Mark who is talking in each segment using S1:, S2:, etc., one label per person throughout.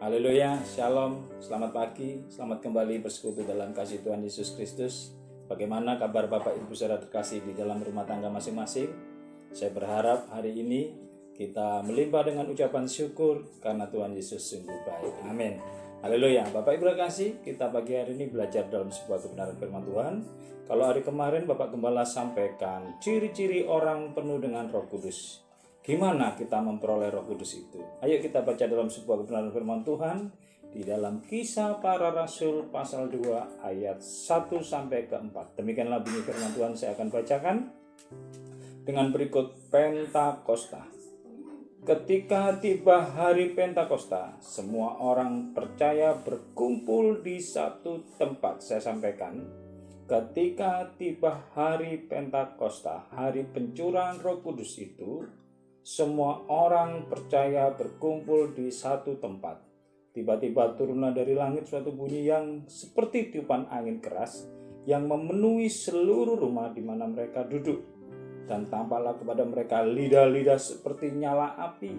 S1: Haleluya, shalom, selamat pagi, selamat kembali bersekutu dalam kasih Tuhan Yesus Kristus. Bagaimana kabar Bapak Ibu Saudara terkasih di dalam rumah tangga masing-masing? Saya berharap hari ini kita melimpah dengan ucapan syukur karena Tuhan Yesus sungguh baik. Amin. Haleluya, Bapak Ibu terkasih, kita pagi hari ini belajar dalam sebuah kebenaran firman Tuhan. Kalau hari kemarin Bapak Gembala sampaikan ciri-ciri orang penuh dengan Roh Kudus. Gimana kita memperoleh Roh Kudus itu? Ayo kita baca dalam sebuah kebenaran firman Tuhan di dalam Kisah Para Rasul pasal 2 ayat 1 sampai ke 4. Demikianlah bunyi firman Tuhan, saya akan bacakan dengan berikut. Pentakosta. Ketika tiba hari Pentakosta, semua orang percaya berkumpul di satu tempat. Saya sampaikan, ketika tiba hari Pentakosta, hari pencurahan Roh Kudus itu, semua orang percaya berkumpul di satu tempat. Tiba-tiba turunlah dari langit suatu bunyi yang seperti tiupan angin keras yang memenuhi seluruh rumah di mana mereka duduk. Dan tampaklah kepada mereka lidah-lidah seperti nyala api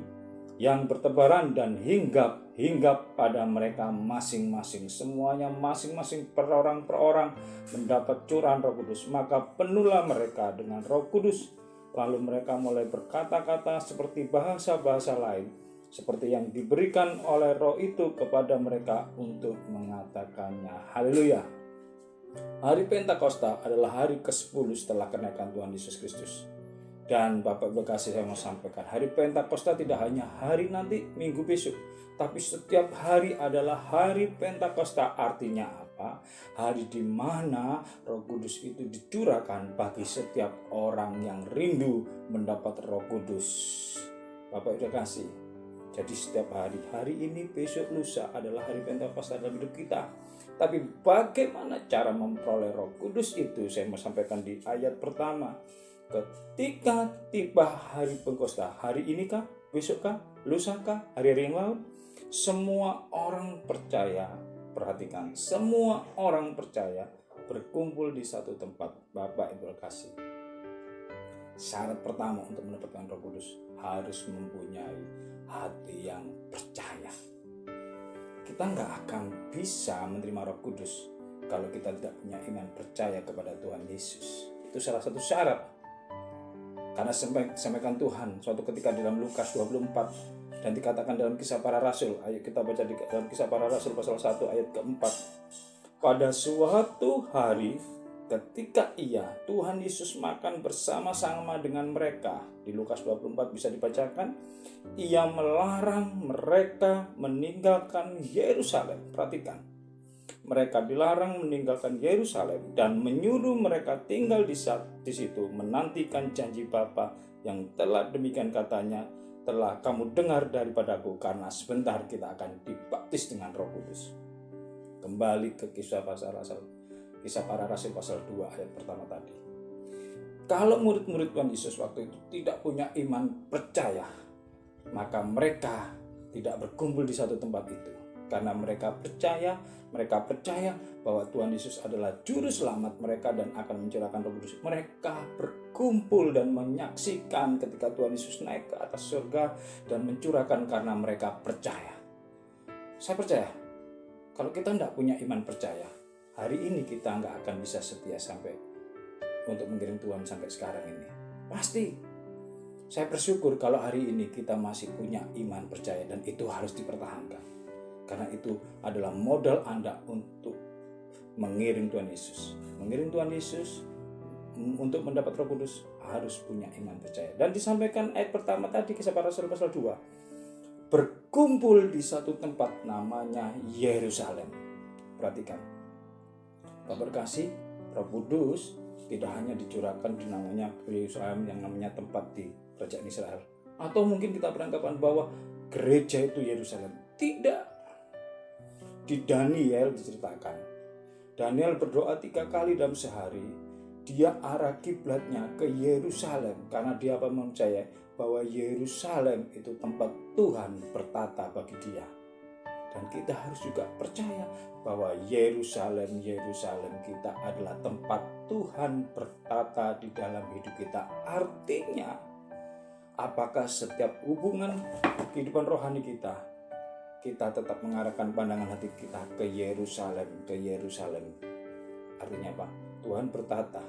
S1: yang bertebaran dan hinggap pada mereka masing-masing. Semuanya masing-masing per orang mendapat curahan Roh Kudus. Maka penuhlah mereka dengan Roh Kudus. Lalu mereka mulai berkata-kata seperti bahasa-bahasa lain, seperti yang diberikan oleh Roh itu kepada mereka untuk mengatakannya. Haleluya. Hari Pentakosta adalah hari ke-10 setelah kenaikan Tuhan Yesus Kristus. Dan Bapak Ibu kasih, saya mau sampaikan, hari Pentakosta tidak hanya hari nanti, minggu besok, tapi setiap hari adalah hari Pentakosta. Artinya apa? Hari di mana Roh Kudus itu dicurahkan bagi setiap orang yang rindu mendapat Roh Kudus. Bapak Ibu kasih, jadi setiap hari ini, besok, lusa adalah hari Pentakosta dalam hidup kita. Tapi bagaimana cara memperoleh Roh Kudus itu? Saya mau sampaikan di ayat pertama. Ketika tiba hari Pentakosta, hari ini kah, besok kah, lusa kah, hari-hari yang lalu, semua orang percaya, perhatikan, semua orang percaya berkumpul di satu tempat. Bapak Ibu kasih, syarat pertama untuk mendapatkan Roh Kudus harus mempunyai hati yang percaya. Kita nggak akan bisa menerima Roh Kudus kalau kita tidak punya iman percaya kepada Tuhan Yesus. Itu salah satu syarat. Karena sampaikan Tuhan suatu ketika dalam Lukas 24 dan dikatakan dalam Kisah Para Rasul. Ayo kita baca di dalam Kisah Para Rasul pasal 1 ayat keempat. Pada suatu hari ketika Tuhan Yesus makan bersama-sama dengan mereka, di Lukas 24 bisa dibacakan, Ia melarang mereka meninggalkan Yerusalem. Perhatikan, mereka dilarang meninggalkan Yerusalem dan menyuruh mereka tinggal di situ menantikan janji Bapa yang telah demikian katanya, telah kamu dengar daripadaku, karena sebentar kita akan dibaptis dengan Roh Kudus. Kembali ke Kisah Para Rasul pasal 2 ayat pertama tadi. Kalau murid-murid Tuhan Yesus waktu itu tidak punya iman percaya, maka mereka tidak berkumpul di satu tempat itu. Karena mereka percaya bahwa Tuhan Yesus adalah juru selamat mereka dan akan mencurahkan Roh Kudus. Mereka berkumpul dan menyaksikan ketika Tuhan Yesus naik ke atas surga dan mencurahkan karena mereka percaya. Saya percaya, kalau kita tidak punya iman percaya, hari ini kita nggak akan bisa setia sampai untuk mengiring Tuhan sampai sekarang ini. Pasti. Saya bersyukur kalau hari ini kita masih punya iman percaya, dan itu harus dipertahankan. Karena itu adalah modal Anda untuk mengiring Tuhan Yesus. Mengiring Tuhan Yesus untuk mendapat Roh Kudus harus punya iman percaya. Dan disampaikan ayat pertama tadi, Kisah Para Rasul pasal 2. Berkumpul di satu tempat namanya Yerusalem. Perhatikan. Bapak berkasih, Roh Kudus tidak hanya dicurahkan di namanya Yerusalem yang namanya tempat di kerajaan Israel. Atau mungkin kita beranggapan bahwa gereja itu Yerusalem. Tidak. Di Daniel diceritakan, Daniel berdoa 3 kali dalam sehari. Dia arah kiblatnya ke Yerusalem karena dia percaya bahwa Yerusalem itu tempat Tuhan bertata bagi dia. Dan kita harus juga percaya bahwa Yerusalem kita adalah tempat Tuhan bertata di dalam hidup kita. Artinya, apakah setiap hubungan kehidupan rohani kita kita tetap mengarahkan pandangan hati kita ke Yerusalem, ke Yerusalem. Artinya apa? Tuhan bertata.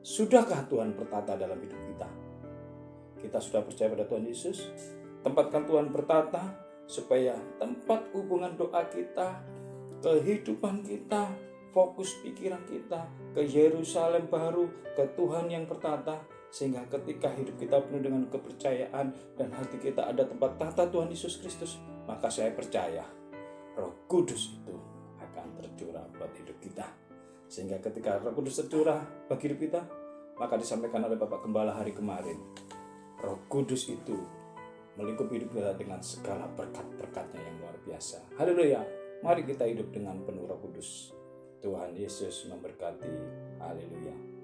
S1: Sudahkah Tuhan bertata dalam hidup kita? Kita sudah percaya pada Tuhan Yesus? Tempatkan Tuhan bertata supaya tempat hubungan doa kita, kehidupan kita, fokus pikiran kita ke Yerusalem baru, ke Tuhan yang bertata, sehingga ketika hidup kita penuh dengan kepercayaan dan hati kita ada tempat tata Tuhan Yesus Kristus, maka saya percaya Roh Kudus itu akan tercurah buat hidup kita. Sehingga ketika Roh Kudus tercurah bagi hidup kita, maka disampaikan oleh Bapak Gembala hari kemarin, Roh Kudus itu melingkupi hidup kita dengan segala berkat-berkatnya yang luar biasa. Haleluya. Mari kita hidup dengan penuh Roh Kudus. Tuhan Yesus memberkati. Haleluya.